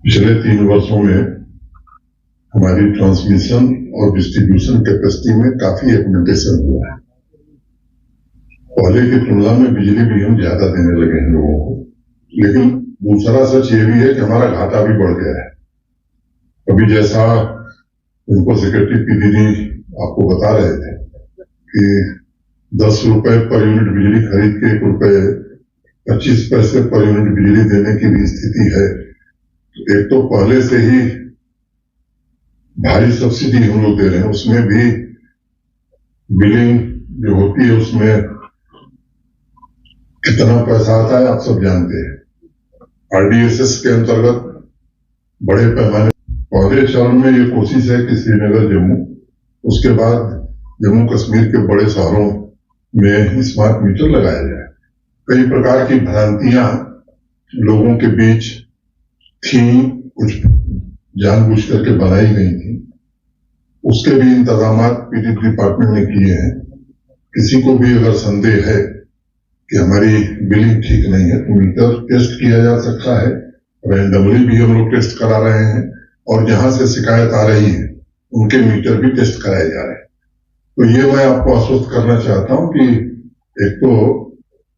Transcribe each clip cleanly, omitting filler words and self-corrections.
पिछले 3 वर्षों में हमारी ट्रांसमिशन और डिस्ट्रीब्यूशन कैपेसिटी में काफी एक्मेंटेशन हुआ है। पहले की तुलना में बिजली भी हम ज्यादा देने लगे हैं लोगों को, लेकिन दूसरा सच ये भी है कि हमारा घाटा भी बढ़ गया है। अभी जैसा उनको सेक्रेटरी पी दीदी आपको बता रहे थे कि 10 रुपए पर यूनिट बिजली खरीद के 1 रुपए 25 पैसे पर यूनिट बिजली देने की भी स्थिति है। एक तो पहले से ही भारी सब्सिडी हम लोग दे रहे हैं, उसमें भी बिलिंग जो होती है उसमें कितना पैसा आता है आप सब जानते हैं। आरडीएसएस के अंतर्गत बड़े पैमाने पहले चरण में ये कोशिश है कि श्रीनगर जम्मू, उसके बाद जम्मू कश्मीर के बड़े शहरों में स्मार्ट मीटर लगाया जाए। कई प्रकार की भ्रांतियां लोगों के बीच थी, कुछ जानबूझ करके बनाई गई थी, उसके भी इंतजाम पीडी डिपार्टमेंट ने किए हैं। किसी को भी अगर संदेह है कि हमारी बिलिंग ठीक नहीं है तो मीटर टेस्ट किया जा सकता है। रैंडमली भी हम लोग टेस्ट करा रहे हैं और जहां से शिकायत आ रही है उनके मीटर भी टेस्ट कराए जा रहे हैं। तो ये मैं आपको आश्वस्त करना चाहता हूं कि एक तो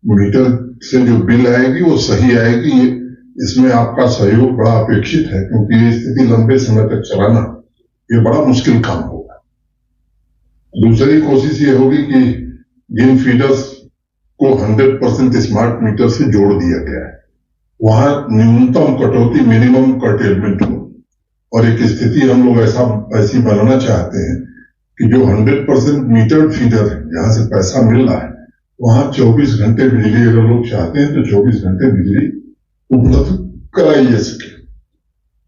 मीटर से जो बिल आएगी वो सही आएगी, इसमें आपका सहयोग बड़ा अपेक्षित है, क्योंकि ये स्थिति लंबे समय तक चलाना ये बड़ा मुश्किल काम होगा। दूसरी कोशिश ये होगी कि जिन फीडर्स को 100% स्मार्ट मीटर से जोड़ दिया गया है वहां न्यूनतम कटौती, मिनिमम कर्टेलमेंट हो, और एक स्थिति हम लोग ऐसी बनाना चाहते हैं कि जो 100% मीटर फीडर है, जहां से पैसा मिल रहा है, वहां 24 घंटे बिजली अगर लोग चाहते हैं तो 24 घंटे बिजली उपलब्ध कराई जा सके।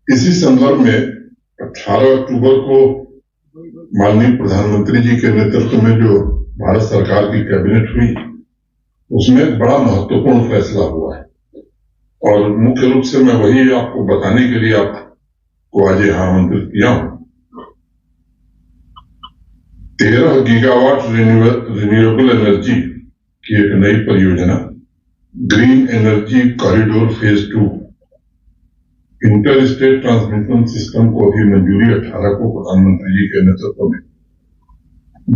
इसी संदर्भ में 18 अक्टूबर को माननीय प्रधानमंत्री जी के नेतृत्व में जो भारत सरकार की कैबिनेट हुई, उसमें बड़ा महत्वपूर्ण फैसला हुआ है और मुख्य रूप से मैं वही आपको बताने के लिए आपको आज यहां आमंत्रित किया हूं। 13 गीगावाट रिन्यूएबल एनर्जी की एक नई परियोजना green energy corridor phase 2 inter state transmission system को भी मंजूरी 18 को प्रधानमंत्री जी के नेतृत्व में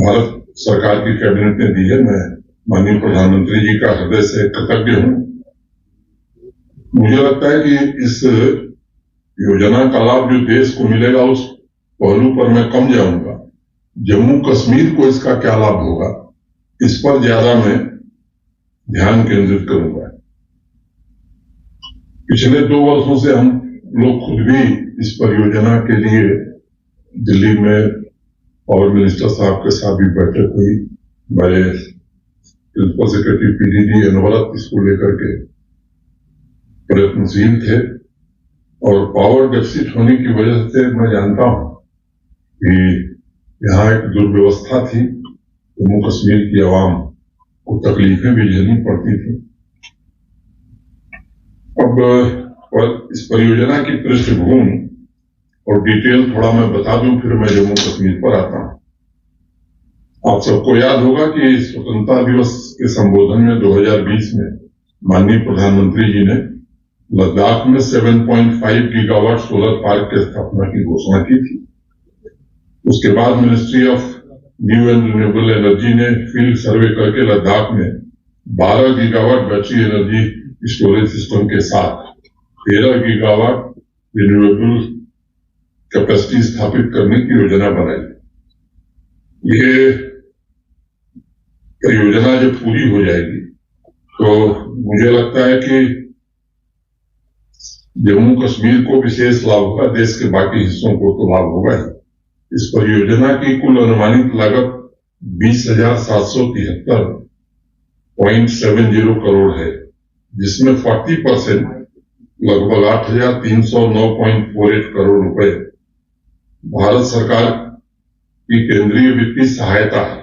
भारत सरकार की कैबिनेट ने दी है। मैं माननीय प्रधानमंत्री जी का हृदय से कृतज्ञ हूं। मुझे लगता है कि इस योजना का लाभ जो देश को मिलेगा उस पहलू पर मैं कम जाऊंगा। जम्मू कश्मीर को इसका क्या लाभ होगा, इस पर ज्यादा मैं ध्यान केंद्रित करूंगा। पिछले 2 वर्षों से हम लोग खुद भी इस परियोजना के लिए दिल्ली में पावर मिनिस्टर साहब के साथ भी बैठक हुई। हमारे प्रिंसिपल सेक्रेटरी पीडीडी अनवरत इसको लेकर के प्रयत्नशील थे और पावर डेफिसिट होने की वजह से मैं जानता हूं कि यहां एक दुर्व्यवस्था थी, जम्मू कश्मीर की आवाम को तकलीफें भी झेलनी पड़ती थी। अब इस परियोजना की पृष्ठभूमि और डिटेल थोड़ा मैं बता दूं, फिर मैं जम्मू कश्मीर पर आता हूं। आप सबको याद होगा कि स्वतंत्रता दिवस के संबोधन में 2020 में माननीय प्रधानमंत्री जी ने लद्दाख में 7.5 गीगावाट सोलर पार्क की स्थापना की घोषणा की थी। उसके बाद ministry of new and renewable energy ने फील्ड सर्वे करके लद्दाख में 12 gigawatt battery energy storage system के साथ 13 गीगावाट रिन्यूएबल कैपेसिटी स्थापित करने की योजना बनाई। ये परियोजना जब पूरी हो जाएगी तो मुझे लगता है कि जम्मू कश्मीर को विशेष लाभ होगा, देश के बाकी हिस्सों को तो लाभ होगा ही। इस परियोजना की कुल अनुमानित लागत 20,773.70 करोड़ है, जिसमें 40% लगभग 8,309.48 करोड़ रुपए भारत सरकार की केंद्रीय वित्तीय सहायता है।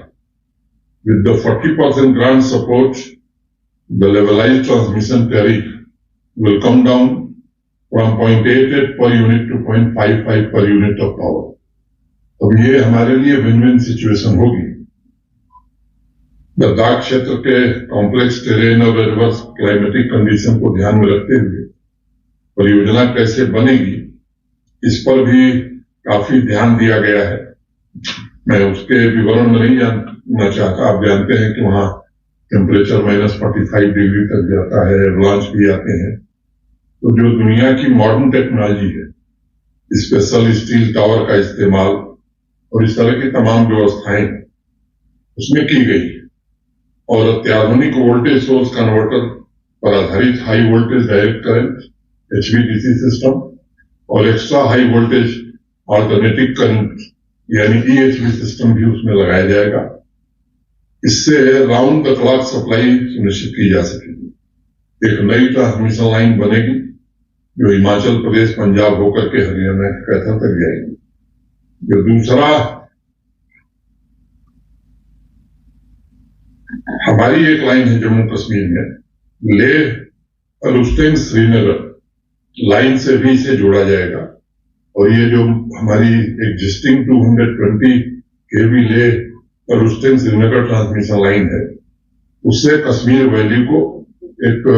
With the 40% grant support, the levelized transmission tariff will come down from 0.88 per unit to 0.55 per unit of power. अब ये हमारे लिए विन-विन सिचुएशन होगी। लद्दाख क्षेत्र के कॉम्प्लेक्स टेरेन और एडवर्स क्लाइमेटिक कंडीशन को ध्यान में रखते हुए परियोजना कैसे बनेगी इस पर भी काफी ध्यान दिया गया है। मैं उसके विवरण में नहीं जानना चाहता। आप जानते हैं कि वहां टेम्परेचर -45 डिग्री तक जाता है, एवलांच भी आते हैं। तो जो दुनिया की मॉडर्न टेक्नोलॉजी है, स्पेशल स्टील टावर का इस्तेमाल और इस तरह की तमाम व्यवस्थाएं उसमें की गई और अत्याधुनिक वोल्टेज सोर्स कन्वर्टर पर आधारित high voltage direct current HVDC system और extra high voltage alternative current यानी EHV सिस्टम भी उसमें लगाया जाएगा। इससे राउंड द क्लॉक सप्लाई सुनिश्चित की जा सकेगी। एक नई ट्रांसमिशन लाइन बनेगी जो हिमाचल प्रदेश, पंजाब होकर के हरियाणा के कैथल तक जाएगी। जो दूसरा हमारी एक लाइन है जम्मू कश्मीर में, लेह अलुस्टेन श्रीनगर लाइन से भी इसे जोड़ा जाएगा। और ये जो हमारी existing 220 kV Leh Alusteng Srinagar transmission line है, उससे कश्मीर वैली को एक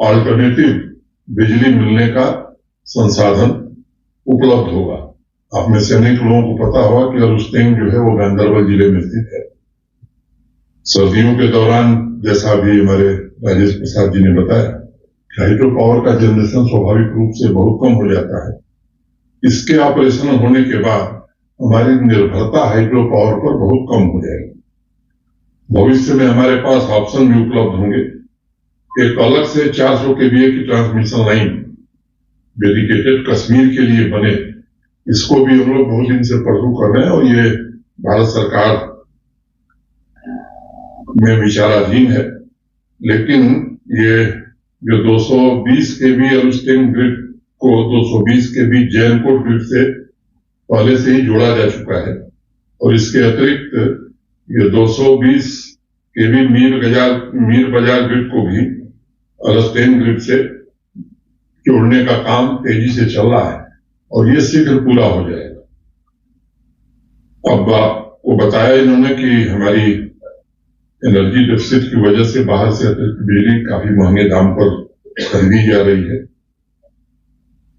ऑल्टरनेटिव बिजली मिलने का संसाधन उपलब्ध होगा। आप में से अनेक लोगों को पता होगा कि अलुस्टेन जो है वो गांधरबल जिले में स्थित है। सर्दियों के दौरान जैसा भी हमारे राजेश प्रसाद जी ने बताया, हाइड्रो पावर का जनरेशन स्वाभाविक रूप से बहुत कम हो जाता है। इसके ऑपरेशन होने के बाद हमारी निर्भरता हाइड्रो पावर पर बहुत कम हो जाएगी। भविष्य में हमारे पास ऑप्शन भी उपलब्ध होंगे। एक अलग से 400 kVA की ट्रांसमिशन लाइन डेडिकेटेड कश्मीर के लिए बने, इसको भी हम लोग बहुत दिन से परसू कर रहे हैं और ये भारत सरकार में विचाराधीन है। लेकिन ये जो 220 kV अलुस्टेन ग्रिड को 220 kV जैनकोट ग्रिड से पहले से ही जोड़ा जा चुका है और इसके अतिरिक्त ये 220 kV मीर बाजार ग्रिड को भी अलुस्टेन ग्रिड से जोड़ने का काम तेजी से चल रहा है और ये शीघ्र पूरा हो जाएगा। अब आपको बताया इन्होंने कि हमारी एनर्जी डेफिसिट की वजह से बाहर से अतिरिक्त बिजली काफी महंगे दाम पर खरीदी जा रही है।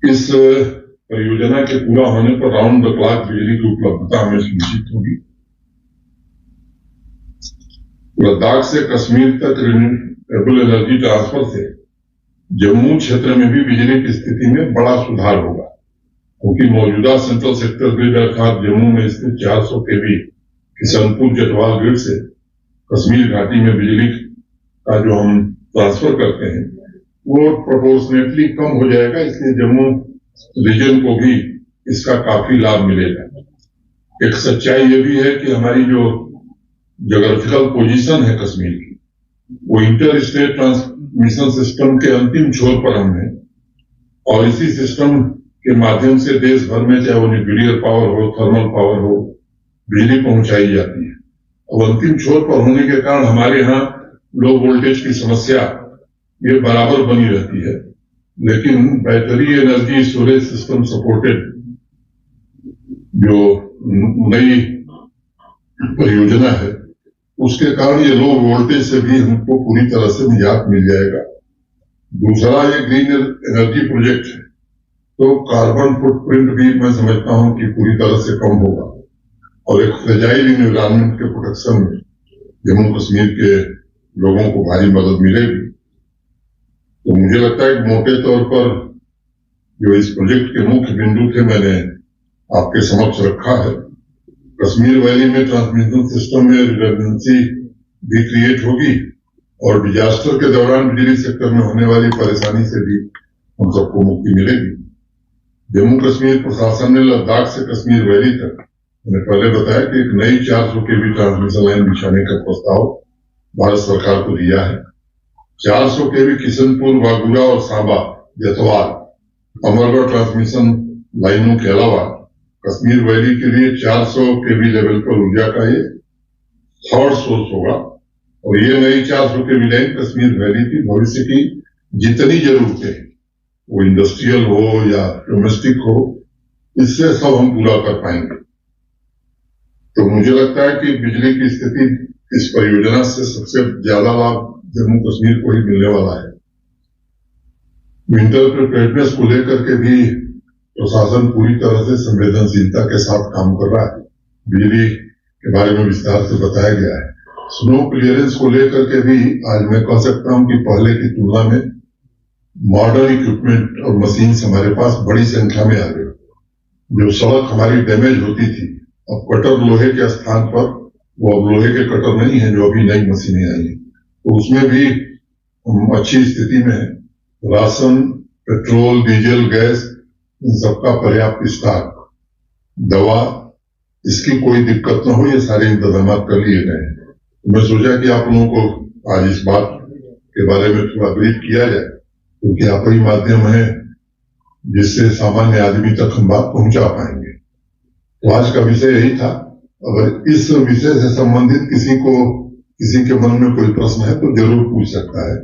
इस परियोजना के पूरा होने पर राउंड द क्लॉक बिजली की उपलब्धता हमें सुनिश्चित होगी। लद्दाख से कश्मीर तक रिन्यूएबल एनर्जी ट्रांसफर से जम्मू क्षेत्र में भी बिजली की स्थिति में बड़ा सुधार होगा, क्योंकि मौजूदा सेंट्रल सेक्टर ग्रिड अर्थात जम्मू में स्थित 400 kV किशनपुर जटवाल ग्रिड से कश्मीर घाटी में बिजली का जो हम ट्रांसफर करते हैं वो प्रोपोर्शनेटली कम हो जाएगा। इसलिए जम्मू रीजन को भी इसका काफी लाभ मिलेगा। एक सच्चाई ये भी है कि हमारी जो ज्योग्राफिकल पोजीशन है कश्मीर की, वो इंटर स्टेट ट्रांसमिशन सिस्टम के अंतिम छोर पर हम हैं और इसी सिस्टम के माध्यम से देश भर में चाहे वो न्यूक्लियर पावर हो, थर्मल पावर हो, बिजली पहुंचाई जाती है। और अंतिम छोर पर होने के कारण हमारे यहाँ लो वोल्टेज की समस्या ये बराबर बनी रहती है। लेकिन battery energy storage system supported जो नई परियोजना है, उसके कारण ये लो वोल्टेज से भी हमको पूरी तरह से निजात मिल जाएगा। दूसरा ये ग्रीन एनर्जी प्रोजेक्ट है, तो कार्बन फुटप्रिंट भी मैं समझता हूं कि पूरी तरह से कम होगा और एक फ्रेजाइल एनवायरनमेंट के प्रोटेक्शन में जम्मू कश्मीर के लोगों को भारी मदद मिलेगी। तो मुझे लगता है कि मोटे तौर पर जो इस प्रोजेक्ट के मुख्य बिंदु थे मैंने आपके समक्ष रखा है। कश्मीर वैली में ट्रांसमिशन सिस्टम में रिडंडेंसी भी क्रिएट होगी और डिजास्टर के दौरान बिजली सेक्टर में होने वाली परेशानी से भी हम सबको मुक्ति मिलेगी। जम्मू कश्मीर प्रशासन ने लद्दाख से कश्मीर वैली तक, मैंने पहले बताया कि एक नई 400 kV ट्रांसमिशन लाइन बिछाने का प्रस्ताव भारत सरकार को दिया है। 400 kV किशनपुर, वागुरा और सांबा जतवाल अमरगढ़ ट्रांसमिशन लाइनों के अलावा कश्मीर वैली के लिए 400 kV लेवल पर ऊर्जा का ये थर्ड सोर्स होगा और ये नई 400 kV लाइन कश्मीर वैली की भविष्य की जितनी जरूरतें, वो इंडस्ट्रियल हो या डोमेस्टिक हो, इससे सब हम पूरा कर पाएंगे। तो मुझे लगता है कि बिजली की स्थिति इस परियोजना से सबसे ज्यादा लाभ जम्मू कश्मीर को ही मिलने वाला है। विंटर प्रिपेयर्डनेस को लेकर के भी प्रशासन पूरी तरह से संवेदनशीलता के साथ काम कर रहा है। बिजली के बारे में विस्तार से बताया गया है। स्नो क्लियरेंस को लेकर के भी आज मैं कह सकता हूं कि पहले की तुलना में मॉडर्न इक्विपमेंट और मशीन हमारे पास बड़ी संख्या में आ गई। जो सड़क हमारी डैमेज होती थी, अब कटर लोहे के स्थान पर वो अब लोहे के कटर नहीं है, जो अभी नई मशीनें आई हैं, तो उसमें भी अच्छी स्थिति में है। राशन, पेट्रोल, डीजल, गैस, इन सबका पर्याप्त स्टॉक, दवा, इसकी कोई दिक्कत न हो, ये सारे इंतजाम कर लिए गए हैं। तो मैं सोचा कि आप लोगों को आज इस बात के बारे में थोड़ा ब्रीफ किया जाए, क्योंकि आप ही माध्यम है जिससे सामान्य आदमी तक हम बात पहुंचा पाएंगे। तो आज का विषय यही था। अगर इस विषय से संबंधित किसी के मन में कोई प्रश्न है तो जरूर पूछ सकता है।